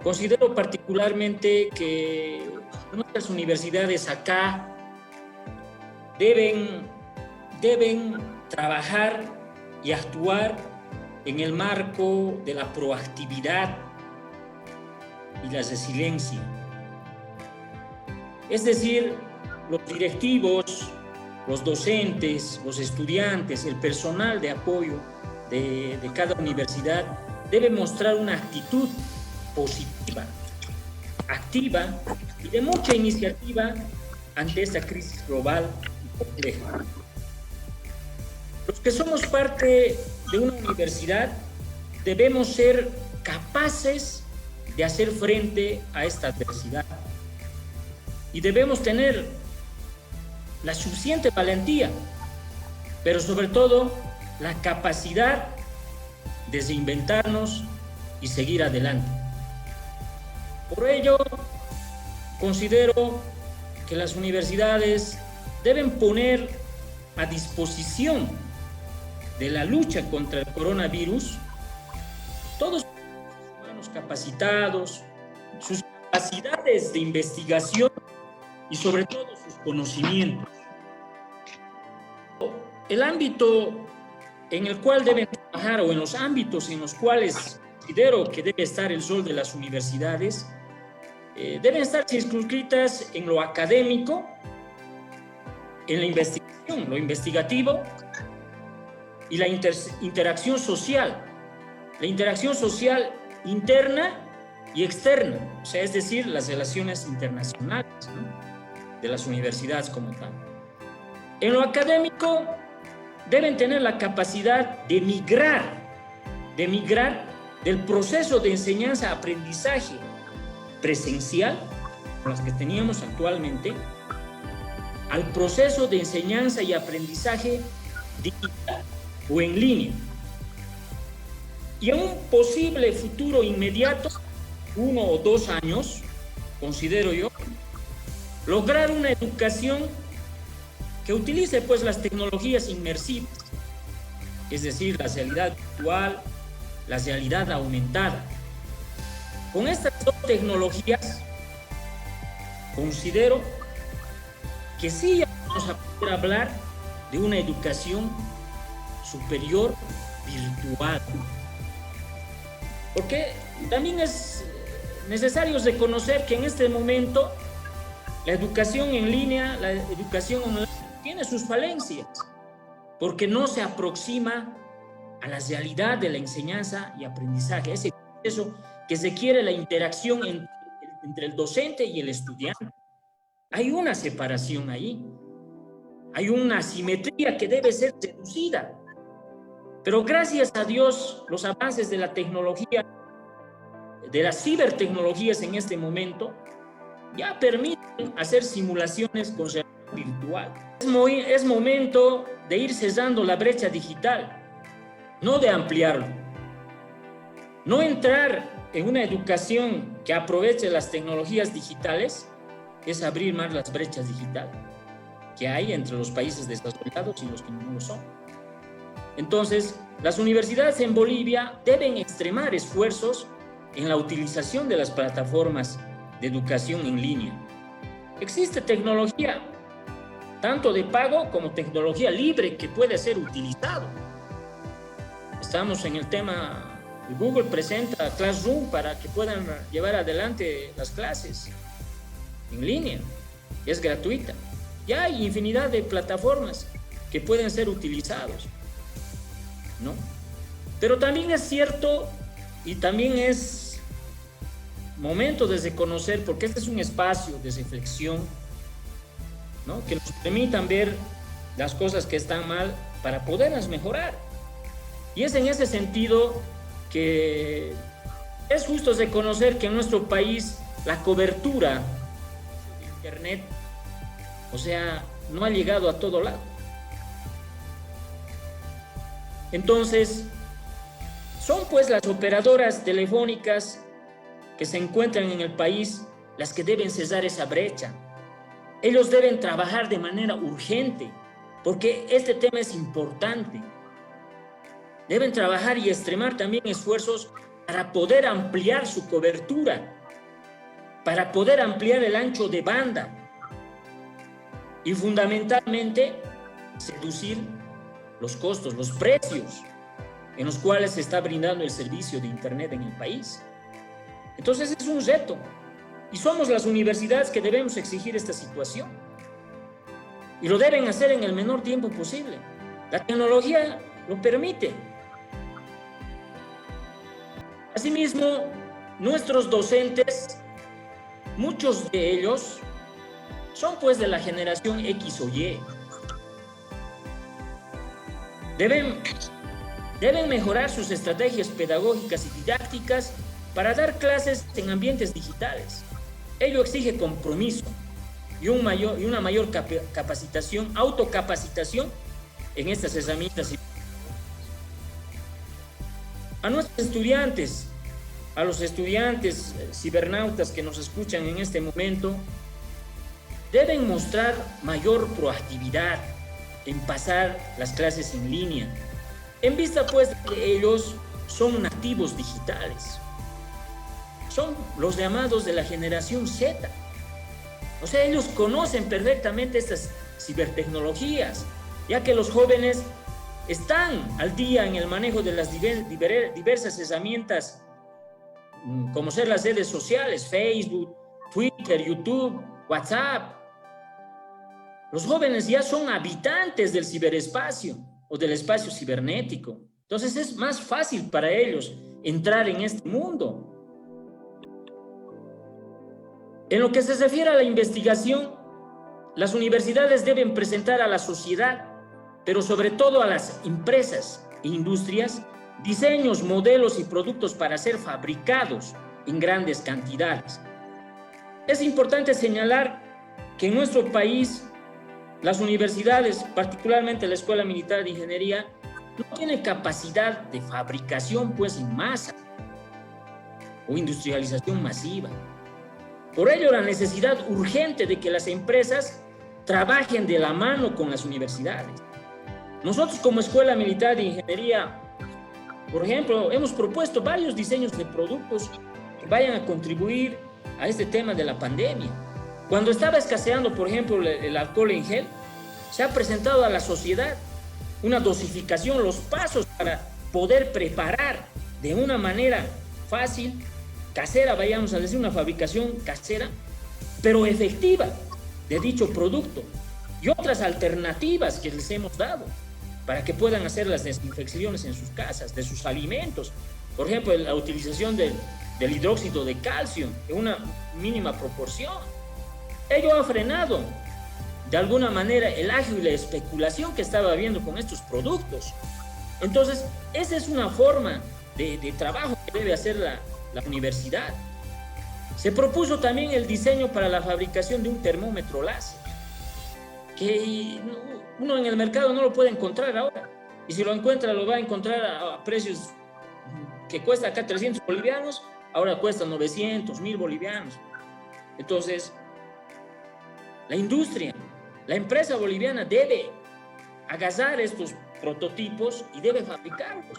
Considero particularmente que nuestras universidades acá deben trabajar y actuar en el marco de la proactividad y la resiliencia. Es decir, los directivos, los docentes, los estudiantes, el personal de apoyo de cada universidad deben mostrar una actitud positiva, activa y de mucha iniciativa ante esta crisis global y compleja. Los que somos parte de una universidad debemos ser capaces de hacer frente a esta adversidad y debemos tener la suficiente valentía, pero sobre todo la capacidad de reinventarnos y seguir adelante. Por ello, considero que las universidades deben poner a disposición de la lucha contra el coronavirus todos los humanos capacitados, sus capacidades de investigación y sobre todo sus conocimientos. El ámbito en el cual deben trabajar o en los ámbitos en los cuales considero que debe estar el rol de las universidades deben estar circunscritas en lo académico, en la investigación, lo investigativo y la interacción social. La interacción social interna y externa, o sea, es decir, las relaciones internacionales, ¿no?, de las universidades como tal. En lo académico deben tener la capacidad de migrar del proceso de enseñanza-aprendizaje presencial, como las que teníamos actualmente, al proceso de enseñanza y aprendizaje digital o en línea. Y en un posible futuro inmediato, 1 o 2 años, considero yo, lograr una educación que utilice pues las tecnologías inmersivas, es decir, la realidad virtual, la realidad aumentada. Con estas dos tecnologías, considero que sí ya vamos a poder hablar de una educación superior virtual. Porque también es necesario reconocer que en este momento la educación en línea, la educación online, tiene sus falencias, porque no se aproxima a la realidad de la enseñanza y aprendizaje, ese proceso que se quiere la interacción entre el docente y el estudiante. Hay una separación ahí, hay una asimetría que debe ser reducida, pero gracias a Dios los avances de la tecnología, de las cibertecnologías en este momento, ya permiten hacer simulaciones con realidad virtual. Es momento de ir cerrando la brecha digital, no de ampliarlo. No entrar en una educación que aproveche las tecnologías digitales es abrir más las brechas digitales que hay entre los países desarrollados y los que no lo son. Entonces, las universidades en Bolivia deben extremar esfuerzos en la utilización de las plataformas de educación en línea. Existe tecnología, tanto de pago como tecnología libre que puede ser utilizado. Estamos en el tema, Google presenta Classroom para que puedan llevar adelante las clases en línea, es gratuita. Ya hay infinidad de plataformas que pueden ser utilizados, ¿no? Pero también es cierto y también es momento de reconocer, porque este es un espacio de reflexión, ¿no?, que nos permitan ver las cosas que están mal para poderlas mejorar. Y es en ese sentido que es justo reconocer que en nuestro país la cobertura de Internet, o sea, no ha llegado a todo lado. Entonces, son pues las operadoras telefónicas que se encuentran en el país las que deben cesar esa brecha. Ellos deben trabajar de manera urgente, porque este tema es importante. Deben trabajar y extremar también esfuerzos para poder ampliar su cobertura, para poder ampliar el ancho de banda y fundamentalmente seducir los costos, los precios en los cuales se está brindando el servicio de Internet en el país. Entonces es un reto y somos las universidades que debemos exigir esta situación y lo deben hacer en el menor tiempo posible. La tecnología lo permite. Asimismo, nuestros docentes, muchos de ellos son pues de la generación X o Y. Deben mejorar sus estrategias pedagógicas y didácticas para dar clases en ambientes digitales. Ello exige compromiso y una mayor capacitación, autocapacitación en estas herramientas. A nuestros estudiantes, a los estudiantes cibernautas que nos escuchan en este momento, deben mostrar mayor proactividad en pasar las clases en línea, en vista pues de que ellos son nativos digitales. Son los llamados de la generación Z. O sea, ellos conocen perfectamente estas cibertecnologías, ya que los jóvenes están al día en el manejo de las diversas herramientas, como ser las redes sociales, Facebook, Twitter, YouTube, WhatsApp. Los jóvenes ya son habitantes del ciberespacio o del espacio cibernético. Entonces es más fácil para ellos entrar en este mundo. En lo que se refiere a la investigación, las universidades deben presentar a la sociedad, pero sobre todo a las empresas e industrias, diseños, modelos y productos para ser fabricados en grandes cantidades. Es importante señalar que en nuestro país las universidades, particularmente la Escuela Militar de Ingeniería, no tienen capacidad de fabricación pues en masa o industrialización masiva. Por ello, la necesidad urgente de que las empresas trabajen de la mano con las universidades. Nosotros como Escuela Militar de Ingeniería, por ejemplo, hemos propuesto varios diseños de productos que vayan a contribuir a este tema de la pandemia. Cuando estaba escaseando, por ejemplo, el alcohol en gel, se ha presentado a la sociedad una dosificación, los pasos para poder preparar de una manera fácil, casera, vayamos a decir, una fabricación casera, pero efectiva de dicho producto, y otras alternativas que les hemos dado para que puedan hacer las desinfecciones en sus casas, de sus alimentos. Por ejemplo, la utilización del hidróxido de calcio en una mínima proporción. Ello ha frenado de alguna manera el agio y la especulación que estaba habiendo con estos productos. Entonces, esa es una forma de trabajo que debe hacer la universidad. Se propuso también el diseño para la fabricación de un termómetro láser, que uno en el mercado no lo puede encontrar ahora, y si lo encuentra lo va a encontrar a precios que cuesta acá 300 bolivianos, ahora cuesta 900, 1000 bolivianos. Entonces, la industria, la empresa boliviana debe agasar estos prototipos y debe fabricarlos.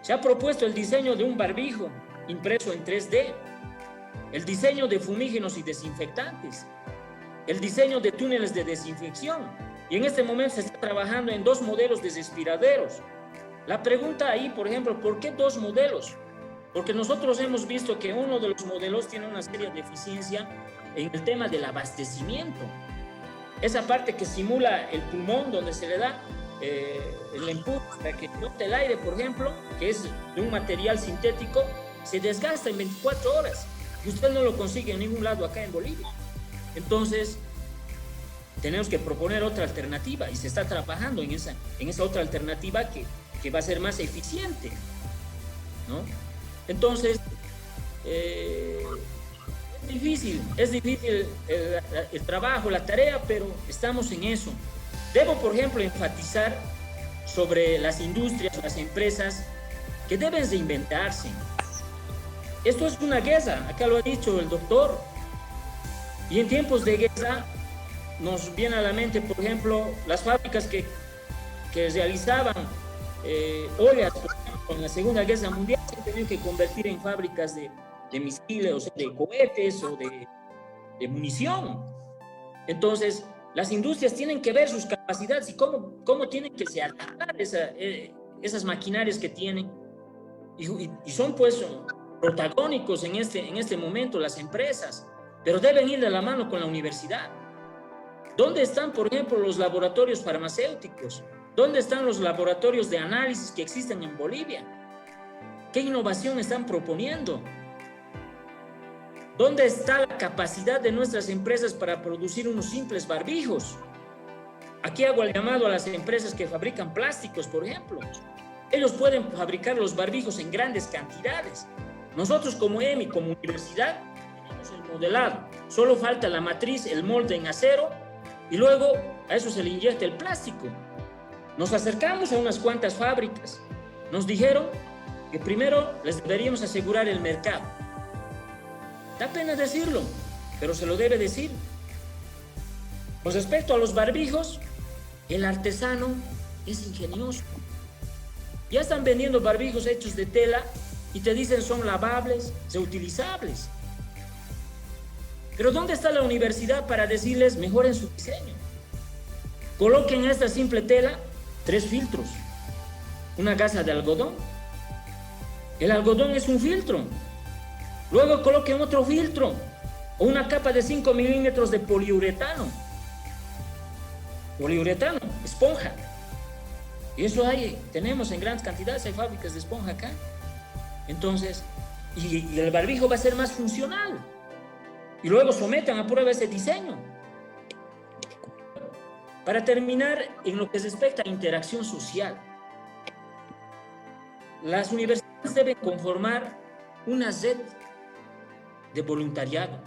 Se ha propuesto el diseño de un barbijo impreso en 3D, el diseño de fumígenos y desinfectantes, el diseño de túneles de desinfección, y en este momento se está trabajando en 2 modelos de respiraderos. La pregunta ahí, por ejemplo, ¿por qué 2 modelos? Porque nosotros hemos visto que uno de los modelos tiene una seria deficiencia en el tema del abastecimiento. Esa parte que simula el pulmón, donde se le da el empuje para que bote el aire, por ejemplo, que es de un material sintético, se desgasta en 24 horas y usted no lo consigue en ningún lado acá en Bolivia. Entonces, tenemos que proponer otra alternativa y se está trabajando en esa otra alternativa que va a ser más eficiente, ¿no? Entonces, es difícil el trabajo, la tarea, pero estamos en eso. Debo, por ejemplo, enfatizar sobre las industrias, las empresas que deben reinventarse. Esto es una guerra, acá lo ha dicho el doctor, y en tiempos de guerra nos viene a la mente, por ejemplo, las fábricas que realizaban ollas, por ejemplo, en la Segunda Guerra Mundial se han tenido que convertir en fábricas de misiles, o sea, de cohetes o de munición. Entonces, las industrias tienen que ver sus capacidades y cómo tienen que se adaptar esas maquinarias que tienen. Y son pues protagónicos en este momento las empresas, pero deben ir de la mano con la universidad. ¿Dónde están, por ejemplo, los laboratorios farmacéuticos? ¿Dónde están los laboratorios de análisis que existen en Bolivia? ¿Qué innovación están proponiendo? ¿Dónde está la capacidad de nuestras empresas para producir unos simples barbijos? Aquí hago el llamado a las empresas que fabrican plásticos, por ejemplo. Ellos pueden fabricar los barbijos en grandes cantidades. Nosotros como EMI, como universidad, tenemos el modelado. Solo falta la matriz, el molde en acero, y luego a eso se le inyecta el plástico. Nos acercamos a unas cuantas fábricas. Nos dijeron que primero les deberíamos asegurar el mercado. Da pena decirlo, pero se lo debe decir. Con respecto a los barbijos, el artesano es ingenioso. Ya están vendiendo barbijos hechos de tela y te dicen son lavables, reutilizables. Pero ¿dónde está la universidad para decirles mejoren su diseño? Coloquen a esta simple tela 3 filtros. Una gasa de algodón. El algodón es un filtro. Luego coloquen otro filtro o una capa de 5 milímetros de poliuretano. Poliuretano, esponja. Y eso tenemos en grandes cantidades, hay fábricas de esponja acá. Entonces, y el barbijo va a ser más funcional. Y luego sometan a prueba ese diseño. Para terminar, en lo que respecta a interacción social, las universidades deben conformar una red de voluntariado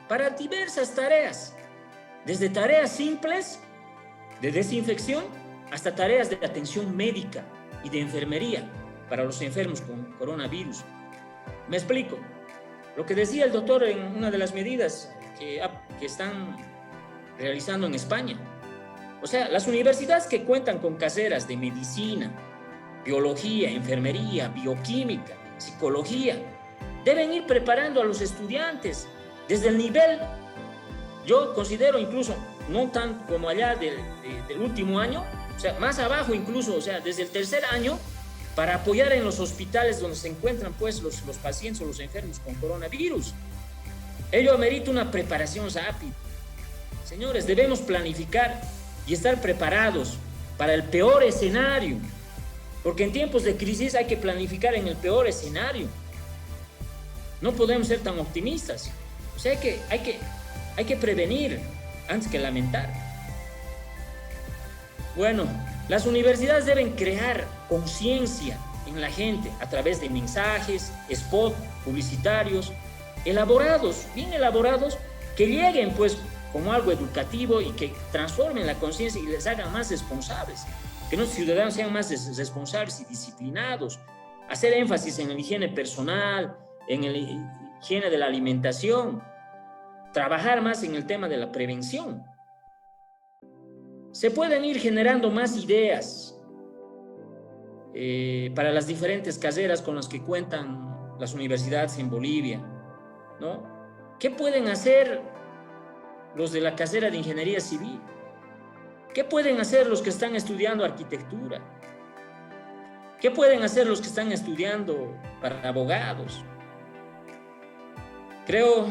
para diversas tareas, desde tareas simples de desinfección hasta tareas de atención médica y de enfermería para los enfermos con coronavirus. Me explico. Lo que decía el doctor en una de las medidas que están realizando en España. O sea, las universidades que cuentan con carreras de medicina, biología, enfermería, bioquímica, psicología, deben ir preparando a los estudiantes desde el nivel, yo considero incluso, no tan como allá del último año, o sea, más abajo incluso, o sea, desde el tercer año, para apoyar en los hospitales donde se encuentran pues los pacientes o los enfermos con coronavirus. Ello amerita una preparación rápida. Señores, debemos planificar y estar preparados para el peor escenario, porque en tiempos de crisis hay que planificar en el peor escenario. No podemos ser tan optimistas. O sea, hay que prevenir antes que lamentar. Bueno, las universidades deben crear conciencia en la gente a través de mensajes, spots publicitarios, elaborados, bien elaborados, que lleguen pues como algo educativo y que transformen la conciencia y les hagan más responsables, que los ciudadanos sean más responsables y disciplinados, hacer énfasis en la higiene personal, en la higiene de la alimentación, trabajar más en el tema de la prevención. Se pueden ir generando más ideas para las diferentes carreras con las que cuentan las universidades en Bolivia, ¿no? ¿Qué pueden hacer los de la carrera de Ingeniería Civil? ¿Qué pueden hacer los que están estudiando arquitectura? ¿Qué pueden hacer los que están estudiando para abogados? Creo,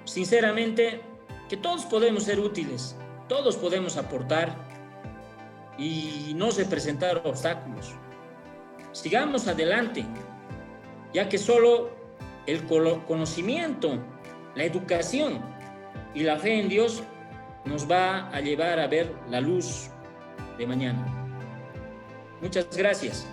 sinceramente, que todos podemos ser útiles, todos podemos aportar y no se presentar obstáculos. Sigamos adelante, ya que solo el conocimiento, la educación y la fe en Dios nos va a llevar a ver la luz de mañana. Muchas gracias.